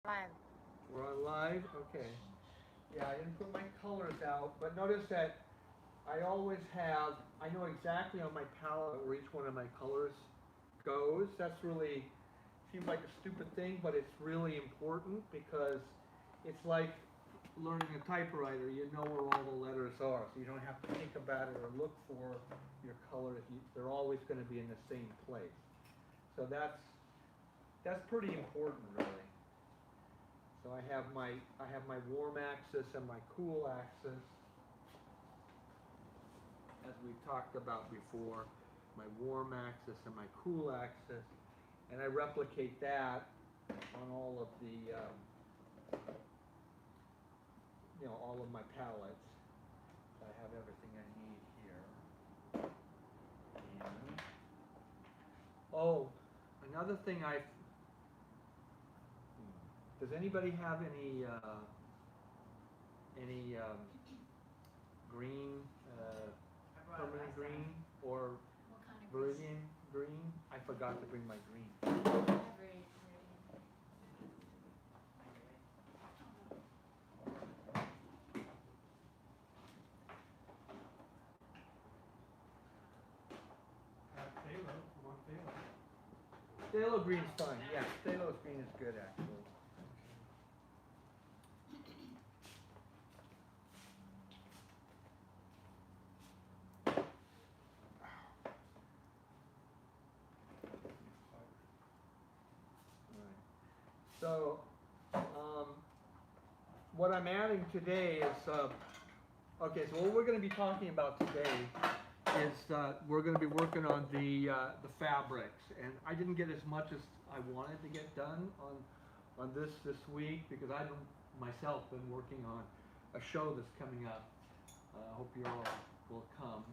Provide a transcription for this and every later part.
Live. We're on live? Okay. Yeah, I didn't put my colors out, but notice that I always have, I know exactly on my palette where each one of my colors goes. That's really, seems like a stupid thing, but it's really important because it's like learning a typewriter. You know where all the letters are, so you don't have to think about it or look for your colors. They're always going to be in the same place. So that's pretty important, really. So I have my warm axis and my cool axis, as we've talked about before, my warm axis and my cool axis, and I replicate that on all of the all of my palettes. So I have everything I need here. And oh, another thing does anybody have any green, I brought it permanent last time. green, or What kind of green? Viridian green? I forgot to bring my green. Every Phthalo, you want phthalo? Phthalo green's fine, yeah, phthalo green is good actually. Alright. So, what I'm adding today is, okay, so what we're gonna be talking about today is, we're gonna be working on the fabrics. And I didn't get as much as I wanted to get done on this week, because I've myself been working on a show that's coming up. I hope you all will come.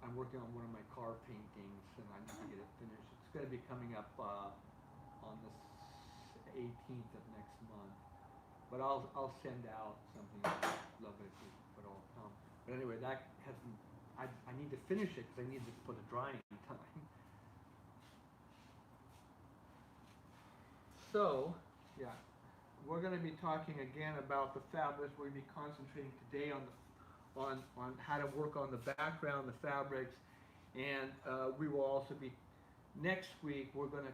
I'm working on one of my car paintings, and I need to get it finished. It's gonna be coming up, on the 18th of next month. But I'll send out something. I'd love it if you would all come. But anyway, that hasn't, I need to finish it because I need this for the drying time. So, yeah, we're going to be talking again about the fabrics. We're going to be concentrating today on on how to work on the background, the fabrics, and we will also be, next week we're going to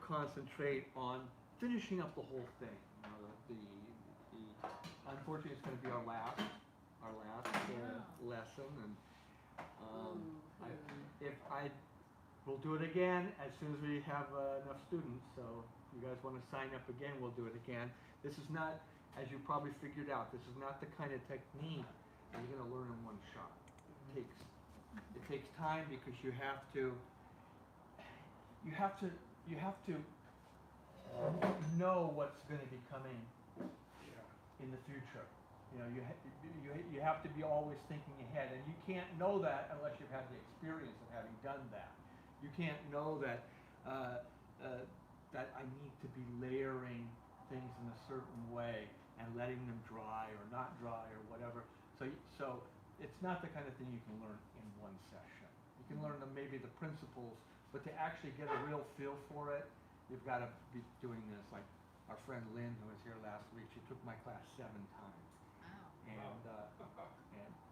concentrate on finishing up the whole thing. You know, unfortunately, it's going to be our last lesson, and if I we'll do it again as soon as we have enough students. So if you guys want to sign up again, we'll do it again. This is not, as you probably figured out, this is not the kind of technique that you're going to learn in one shot. It takes time because you have to know what's going to be coming in the future. You know, you have to be always thinking ahead, and you can't know that unless you've had the experience of having done that. You can't know that that I need to be layering things in a certain way and letting them dry or not dry or whatever. So it's not the kind of thing you can learn in one session. You can learn maybe the principles, but to actually get a real feel for it, you've got to be doing this. Like our friend Lynn, who was here last week, she took my class 7 times. Wow.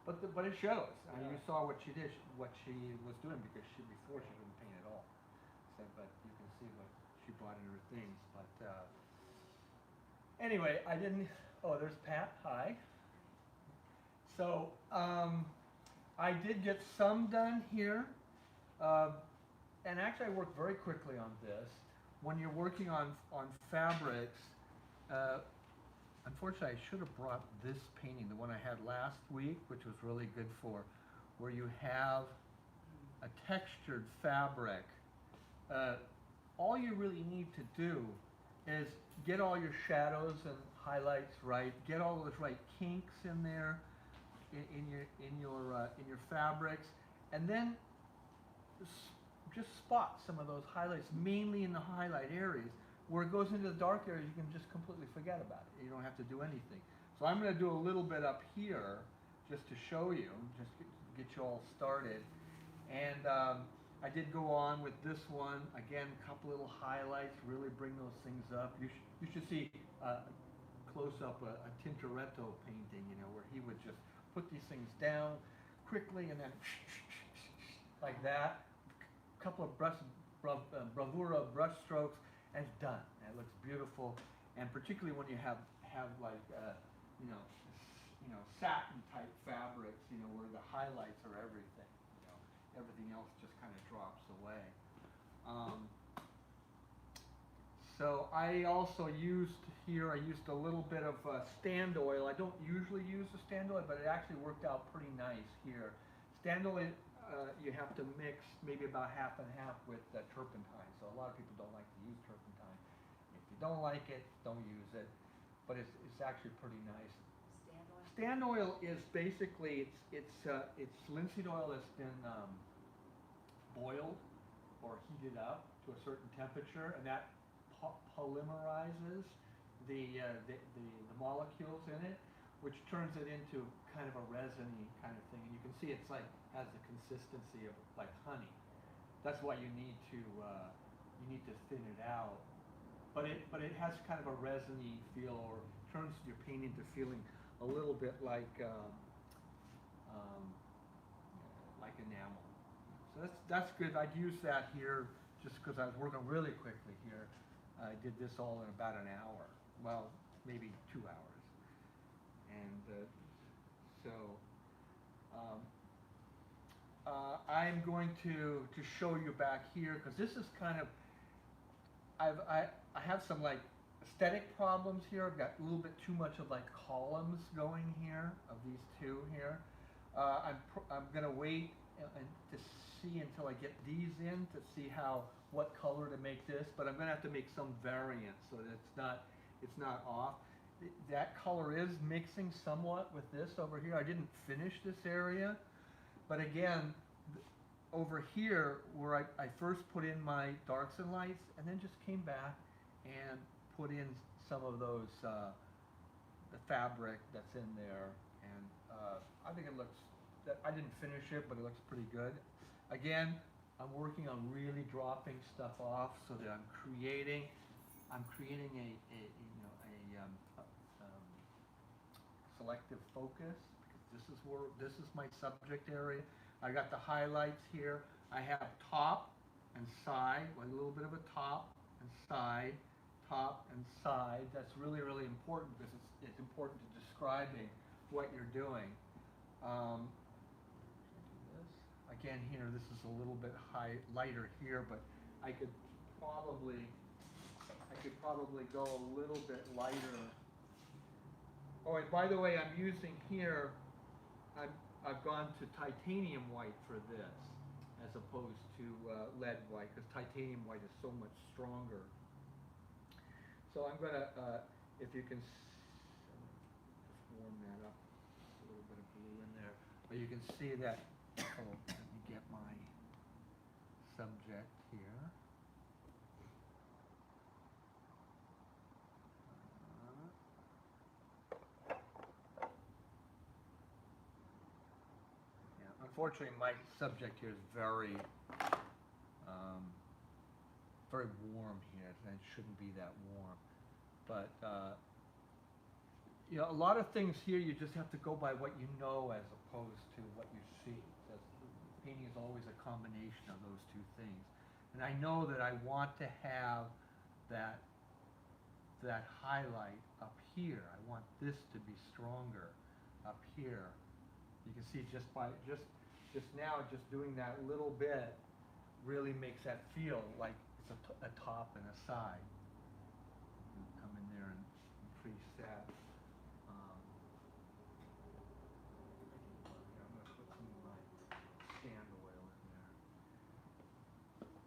But it shows. You saw what she did, what she was doing, because before she couldn't paint at all. So, but you can see what she brought in her things. But anyway, I didn't. Oh, there's Pat. Hi. So I did get some done here, and actually I worked very quickly on this. When you're working on fabrics. Unfortunately, I should have brought this painting, the one I had last week, which was really good for, where you have a textured fabric. All you really need to do is get all your shadows and highlights right, get all those right kinks in there, in your fabrics, and then just spot some of those highlights, mainly in the highlight areas. Where it goes into the dark areas, you can just completely forget about it. You don't have to do anything. So I'm going to do a little bit up here just to show you, just get you all started. And I did go on with this one. Again, a couple little highlights, really bring those things up. You should see close up a Tintoretto painting, you know, where he would just put these things down quickly and then like that. Couple of bravura brush strokes, and it's done. And it looks beautiful, and particularly when you have like you know satin type fabrics, you know, where the highlights are everything. You know, everything else just kind of drops away. So I also used here. I used a little bit of stand oil. I don't usually use the stand oil, but it actually worked out pretty nice here. Stand oil. You have to mix maybe about half and half with turpentine. So a lot of people don't like to use turpentine. If you don't like it, don't use it. But it's actually pretty nice. Stand Stand oil oil? is basically it's linseed oil that's been boiled or heated up to a certain temperature, and that polymerizes the molecules in it, which turns it into kind of a resiny kind of thing. And you can see it's like has the consistency of like honey. That's why you need to thin it out. But it has kind of a resiny feel, or turns your painting to feeling a little bit like enamel. So that's good. I'd use that here just because I was working really quickly here. I did this all in about an hour. Well, maybe 2 hours. And I'm going to show you back here, because this is kind of, I have some like aesthetic problems here. I've got a little bit too much of like columns going here, of these two here. I'm going to wait to see until I get these in to see what color to make this, but I'm going to have to make some variant so that it's not off. That color is mixing somewhat with this over here. I didn't finish this area, but again, over here where I first put in my darks and lights, and then just came back and put in some of those the fabric that's in there, and I think it looks. I didn't finish it, but it looks pretty good. Again, I'm working on really dropping stuff off so that I'm creating a selective focus, because this is my subject area. I got the highlights here. I have top and side, like a little bit of a top and side, top and side. That's really, really important, because it's important to describing what you're doing. Again, here, this is a little bit lighter here, but I could probably go a little bit lighter. Oh, and by the way, I'm using here, I've gone to titanium white for this, as opposed to lead white, because titanium white is so much stronger. So I'm gonna, if you can, just warm that up, a little bit of blue in there, but you can see that. Oh, let me get my subject here. Unfortunately, my subject here is very warm here, and it shouldn't be that warm. But you know, a lot of things here you just have to go by what you know as opposed to what you see. Painting is always a combination of those two things. And I know that I want to have that highlight up here. I want this to be stronger up here. You can see just now, just doing that little bit really makes that feel like it's a top and a side. You come in there and increase that. I'm going to put some of my stand oil in there.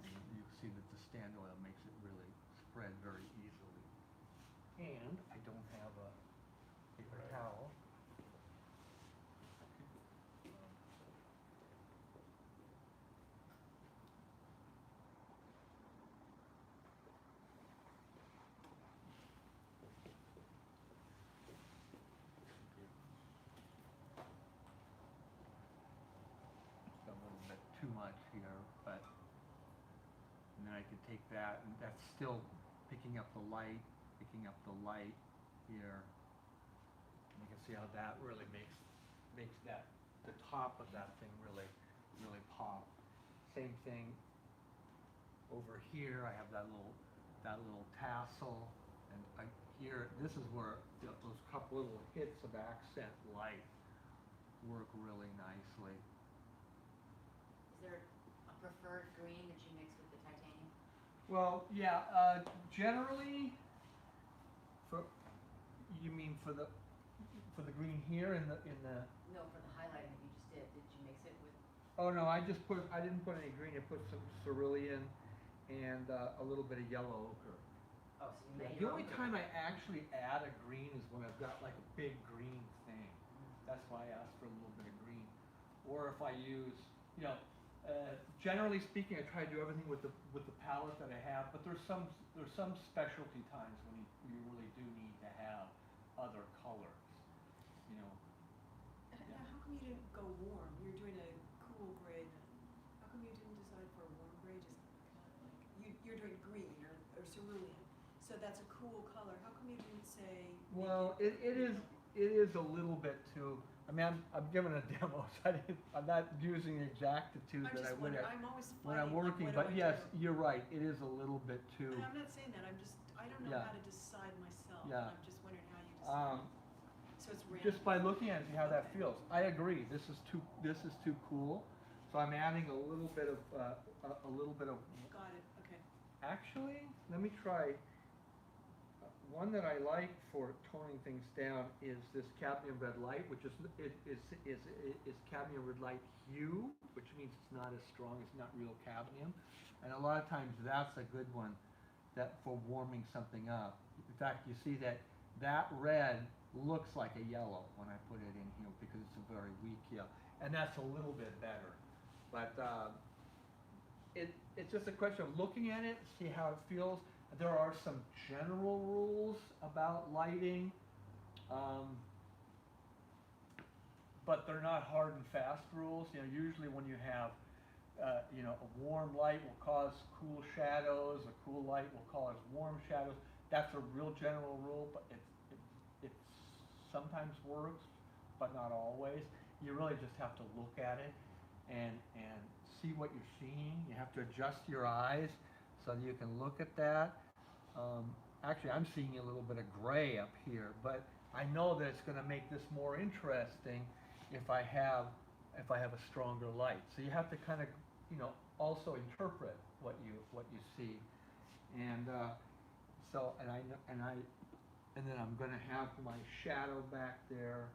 And you can see that the stand oil makes it really spread very easily. And I don't have a paper towel. Too much here, but and then I could take that, and that's still picking up the light, here. And you can see how that really makes that, the top of that thing really pop. Same thing over here, I have that little tassel, and here, this is where those couple little hits of accent light work really nicely. Is there a preferred green that you mix with the titanium? Well, yeah, generally, you mean for the green here in the, No, for the highlighting that you just did you mix it with? oh no, I didn't put any green, I put some cerulean and a little bit of yellow ochre. Oh, so you made The your only own time I green. actually add a green is when I've got like a big green thing. That's why I ask for a little bit of green. Or if I use, generally speaking, I try to do everything with the palette that I have, but there's some specialty times when you really do need to have other colors, you know. Now, how come you didn't go warm? You're doing a cool gray then. How come you didn't decide for a warm gray? Just kind of like, you're doing green or cerulean. So that's a cool color. How come you didn't say? Well, it is a little bit too, I mean, I'm giving a demo, so I'm not using the exactitude I'm that I just would wondering, have I'm always when I'm fighting, like, working, what but do I yes, do? you're right, it is a little bit too. And I'm not saying that, I don't know Yeah. how to decide myself. Yeah. I'm just wondering how you decide. So it's random. Just by looking at it, see how that Okay. feels. I agree, this is too cool, so I'm adding a little bit of, Got it, okay. actually, let me try, one that I like for toning things down is this cadmium red light, which is cadmium red light hue, which means it's not as strong, it's not real cadmium. And a lot of times that's a good one for warming something up. In fact, you see that red looks like a yellow when I put it in here because it's a very weak yellow. And that's a little bit better. But it's just a question of looking at it, see how it feels. There are some general rules about lighting, but they're not hard and fast rules. Usually when you have, a warm light will cause cool shadows, a cool light will cause warm shadows. That's a real general rule, but it sometimes works, but not always. You really just have to look at it and see what you're seeing. You have to adjust your eyes so that you can look at that. Actually, I'm seeing a little bit of gray up here, but I know that it's going to make this more interesting if I have a stronger light. So you have to kind of, also interpret what you see, and and then I'm going to have my shadow back there,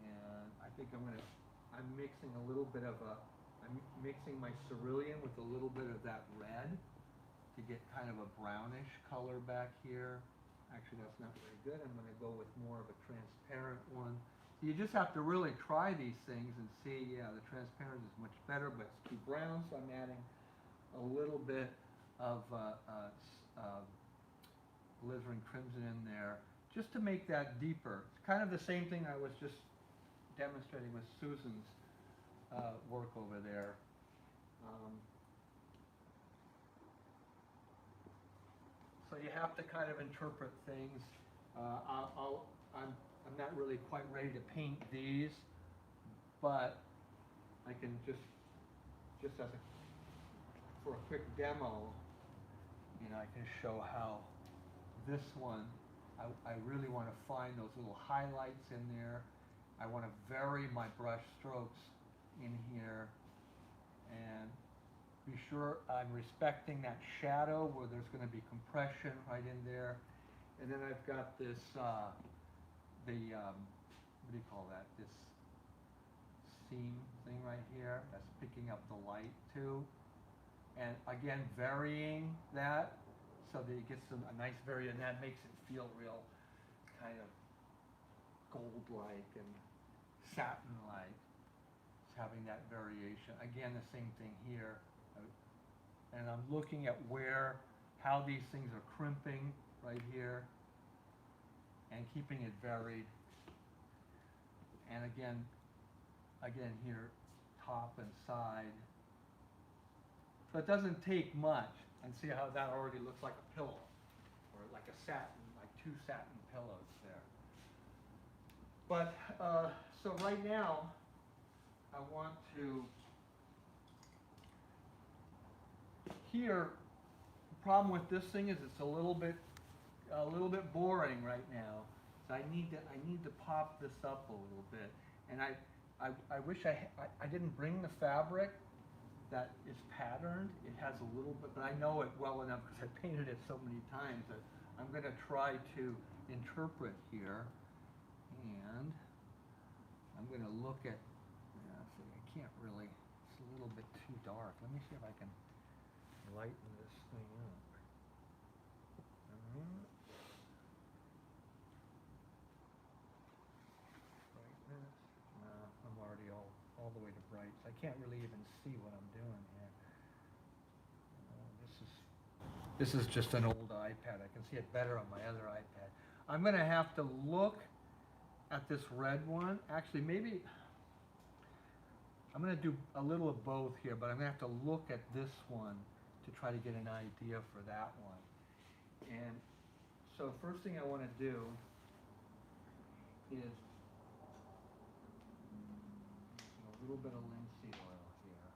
and I think I'm mixing I'm mixing my cerulean with a little bit of that red to get kind of a brownish color back here. Actually, that's not very good. I'm going to go with more of a transparent one. So you just have to really try these things and see, yeah, the transparent is much better, but it's too brown, so I'm adding a little bit of alizarin crimson in there just to make that deeper. It's kind of the same thing I was just demonstrating with Susan's work over there. So you have to kind of interpret things. I'm not really quite ready to paint these, but I can just for a quick demo, I can show how this one, I really want to find those little highlights in there. I want to vary my brush strokes in here and be sure I'm respecting that shadow where there's going to be compression right in there. And then I've got this, what do you call that? This seam thing right here that's picking up the light too. And again, varying that so that it gets a nice variation, and that makes it feel real kind of gold-like and satin-like. It's having that variation. Again, the same thing here. And I'm looking at how these things are crimping right here and keeping it varied. And again here, top and side. So it doesn't take much. And see how that already looks like a pillow or like a satin, like two satin pillows there. But, so right now, I want to, here, the problem with this thing is it's a little bit boring right now. So I need to pop this up a little bit. And I wish I didn't bring the fabric that is patterned. It has a little bit, but I know it well enough because I painted it so many times that I'm going to try to interpret here. And I'm going to look at, see, I can't really, it's a little bit too dark. Let me see if I can lighten this thing up. Brightness, no, I'm already all the way to bright, so I can't really even see what I'm doing here. This is just an old iPad. I can see it better on my other iPad. I'm going to have to look at this red one. Actually, maybe I'm going to do a little of both here, but I'm going to have to look at this one to try to get an idea for that one. And so first thing I want to do is a little bit of linseed oil here.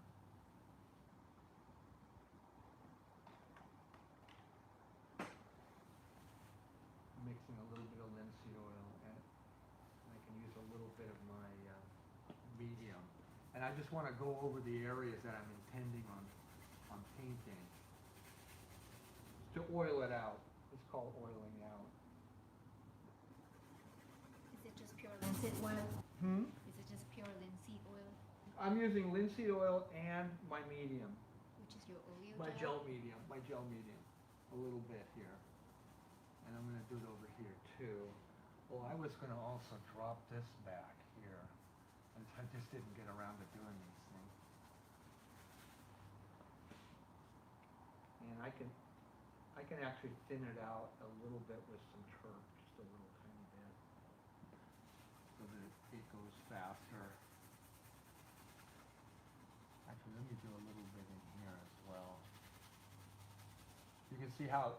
Mixing a little bit of linseed oil, and I can use a little bit of my medium. And I just want to go over the areas that I'm intending on painting. To oil it out. It's called oiling out. Is it just pure linseed oil? Is it just pure linseed oil? I'm using linseed oil and my medium. Which is your oleo My gel? gel medium. A little bit here. And I'm going to do it over here too. Oh, I was going to also drop this back here. I just didn't get around to doing these things. And I can actually thin it out a little bit with some turp, just a little tiny bit, so that it goes faster. Actually, let me do a little bit in here as well. You can see how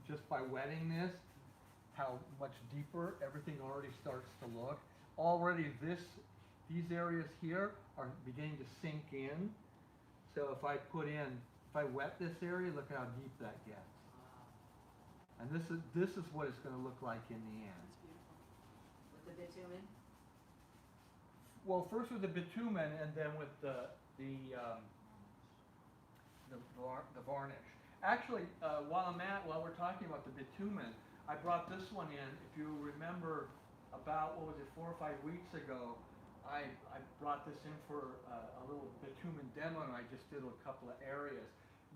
just by wetting this, how much deeper everything already starts to look. Already these areas here are beginning to sink in. So if I wet this area, look how deep that gets. And this is what it's going to look like in the end. That's beautiful. With the bitumen? Well, first with the bitumen, and then with the varnish. Actually, while we're talking about the bitumen, I brought this one in. If you remember, about 4 or 5 weeks ago, I brought this in for a little bitumen demo, and I just did a couple of areas.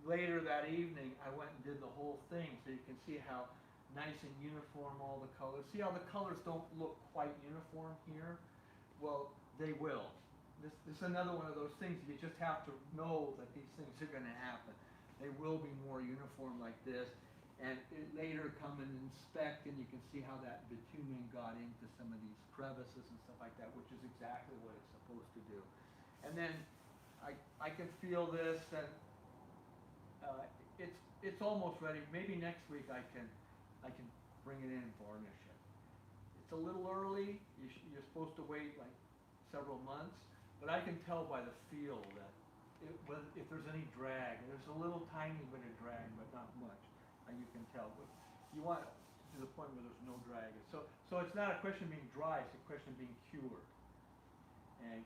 Later that evening, I went and did the whole thing, so you can see how nice and uniform all the colors. See how the colors don't look quite uniform here? Well, they will. This is another one of those things, you just have to know that these things are going to happen. They will be more uniform like this, and later come and inspect, and you can see how that bitumen got into some of these crevices and stuff like that, which is exactly what it's supposed to do. And then I can feel this, and it's almost ready. Maybe next week I can bring it in and varnish it. It's a little early. You're supposed to wait like several months, but I can tell by the feel that if there's any drag, there's a little tiny bit of drag, but not much. You can tell. But you want it to the point where there's no drag. So it's not a question of being dry. It's a question of being cured. And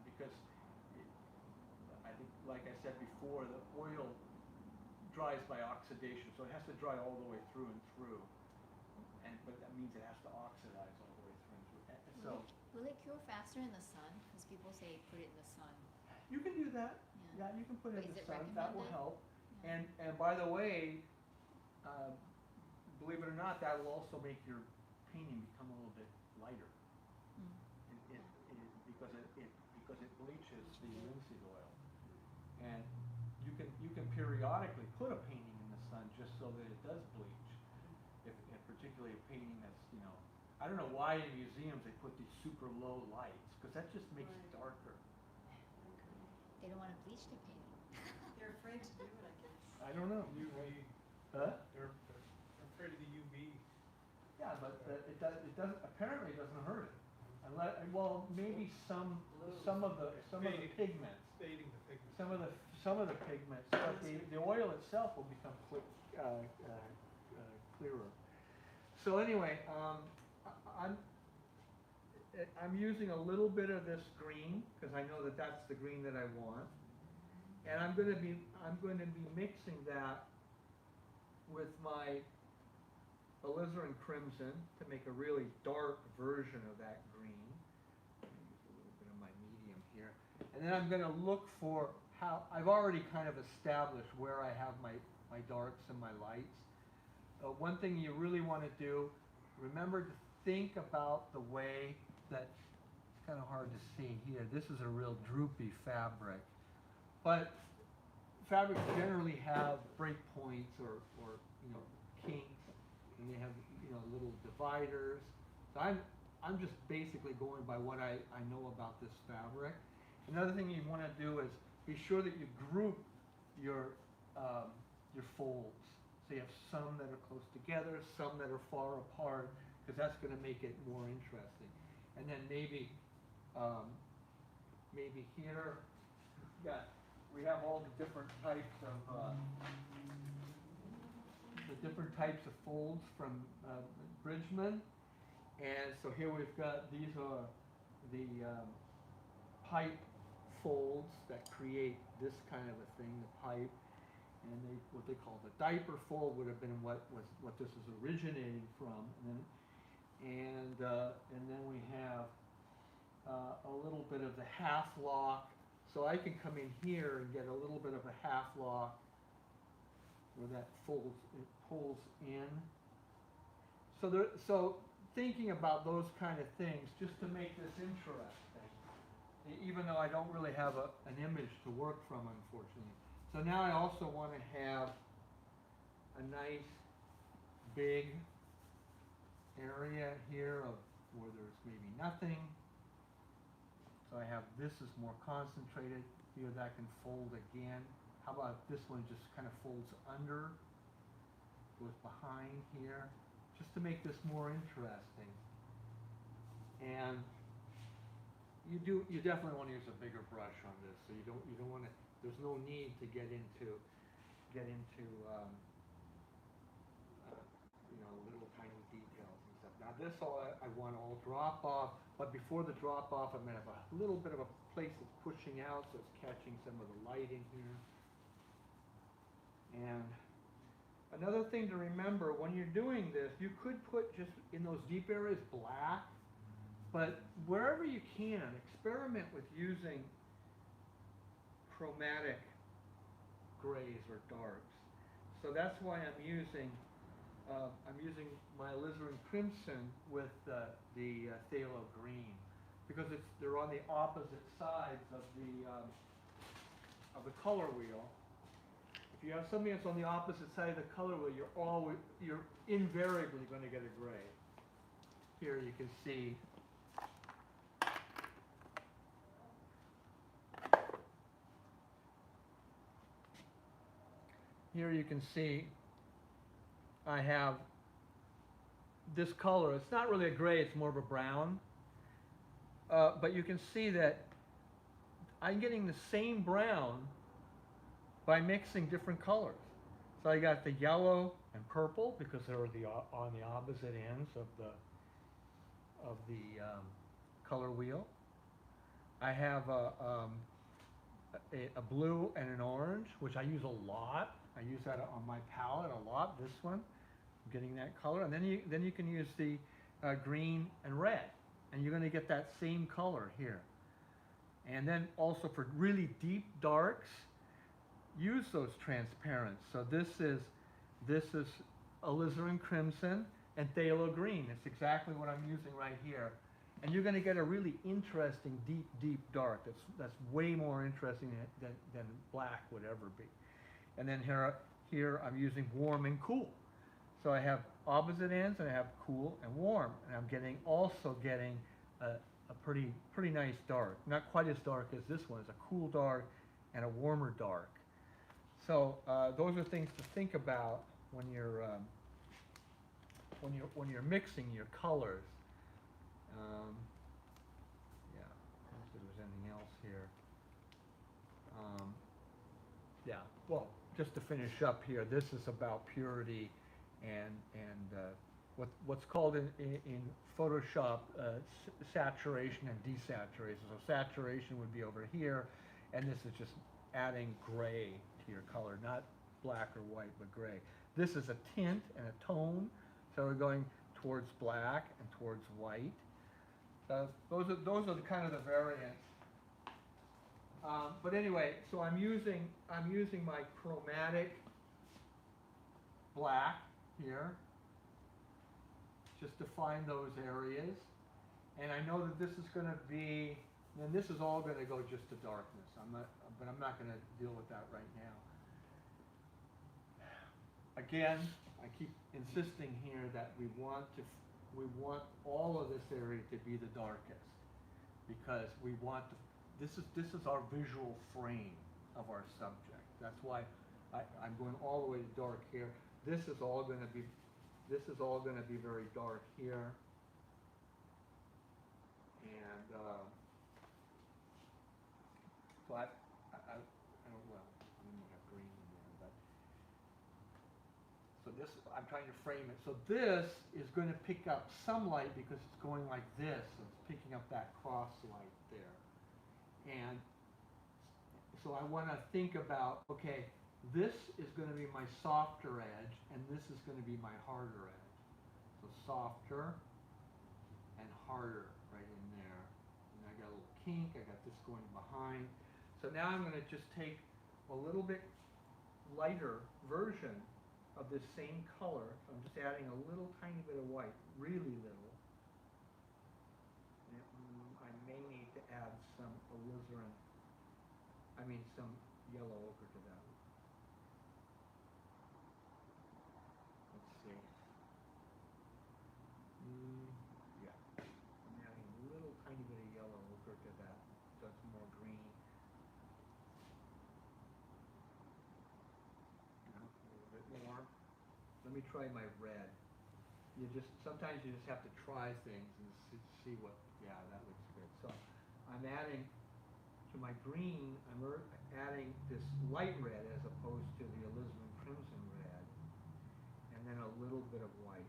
because I think, like I said before, the oil dries by oxidation, so it has to dry all the way through and through. But that means it has to oxidize all the way through and through. And so Will it cure faster in the sun? Because people say put it in the sun. you can do that. Yeah. Yeah, you can put it in Is the it sun. That will recommended? help. And by the way, believe it or not, that will also make your painting become a little bit lighter. Because it bleaches the linseed oil, and you can periodically put a painting in the sun just so that it does bleach. If particularly a painting that's, I don't know why in museums they put these super low lights, because that just makes it darker. They don't want to bleach their painting. They're afraid to do it, I guess. I don't know. UV, Huh? they're afraid of the UV. but it doesn't, apparently it doesn't hurt it. Unless, well, maybe some of the pigments, Fading the pigment. some of the pigments, but the oil itself will become clearer. So anyway, I'm using a little bit of this green, because I know that that's the green that I want. And I'm going to be mixing that with my alizarin crimson to make a really dark version of that green. Use a little bit of my medium here. And then I'm going to look for how, I've already kind of established where I have my darks and my lights. One thing you really want to do, remember to think about the way that, it's kind of hard to see here, this is a real droopy fabric. But fabrics generally have breakpoints or kinks, and they have little dividers. So I'm just basically going by what I know about this fabric. Another thing you want to do is be sure that you group your folds. So you have some that are close together, some that are far apart, because that's going to make it more interesting. And then maybe here, we have all the different types of folds from Bridgman. And so here we've got, these are the pipe folds that create this kind of a thing, the pipe. And what they call the diaper fold would have been what this is originating from. And then we have a little bit of the half lock. So I can come in here and get a little bit of a half lock where that pulls in. So thinking about those kind of things just to make this interesting, even though I don't really have an image to work from, unfortunately. So now I also want to have a nice big area here of where there's maybe nothing. So I have this is more concentrated. Here that can fold again. How about this one just kind of folds under, goes behind here, just to make this more interesting. And you definitely want to use a bigger brush on this. So you don't want to. There's no need to get into little tiny details and stuff. Now this I want to all drop off, but before the drop off, I'm going to have a little bit of a place that's pushing out, so it's catching some of the light in here. And another thing to remember when you're doing this, you could put just in those deep areas black, but wherever you can, experiment with using chromatic grays or darks. So that's why I'm using my alizarin crimson with the phthalo green, because they're on the opposite sides of the color wheel. If you have something that's on the opposite side of the color wheel, you're invariably going to get a gray. Here you can see. Here you can see I have this color. It's not really a gray, it's more of a brown. But you can see that I'm getting the same brown by mixing different colors. So I got the yellow and purple because they're on the opposite ends of the color wheel. I have a blue and an orange, which I use a lot. I use that on my palette a lot. This one, I'm getting that color, and then you can use the green and red, and you're going to get that same color here. And then also for really deep darks, use those transparents. So this is alizarin crimson and phthalo green. It's exactly what I'm using right here. And you're going to get a really interesting deep dark. That's way more interesting than black would ever be. And then here I'm using warm and cool. So I have opposite ends, and I have cool and warm, and I'm also getting a pretty nice dark. Not quite as dark as this one. It's a cool dark and a warmer dark. So those are things to think about when you're when you're mixing your colors. Yeah, I don't think there's anything else here. Yeah, well, just to finish up here, this is about purity and what's called in Photoshop saturation and desaturation. So saturation would be over here, and this is just adding gray to your color, not black or white, but gray. This is a tint and a tone, so we're going towards black and towards white. Those are the kind of the variants. But anyway, so I'm using my chromatic black here, just to find those areas. And I know that this is going to be, and this is all going to go just to darkness. But I'm not going to deal with that right now. Again, I keep insisting here that we want all of this area to be the darkest, because we want to. This is our visual frame of our subject. That's why I'm going all the way to dark here. This is all going to be very dark here. And so I don't, well, I don't have green in there, but so this, I'm trying to frame it. So this is going to pick up some light because it's going like this. So it's picking up that cross light there. And so I want to think about, okay, this is going to be my softer edge, and this is going to be my harder edge. So softer and harder right in there. And I got a little kink, I got this going behind. So now I'm going to just take a little bit lighter version of this same color. So I'm just adding a little tiny bit of white, really little. I may need to add some alizarin, some yellow ochre to that. Let's see. Yeah, I'm adding a little tiny bit of yellow ochre to that, so it's more green. A little bit more. Let me try my red. Sometimes you just have to try things and see what, yeah, that looks good. So I'm adding to my green, I'm adding this light red as opposed to the alizarin crimson red, and then a little bit of white.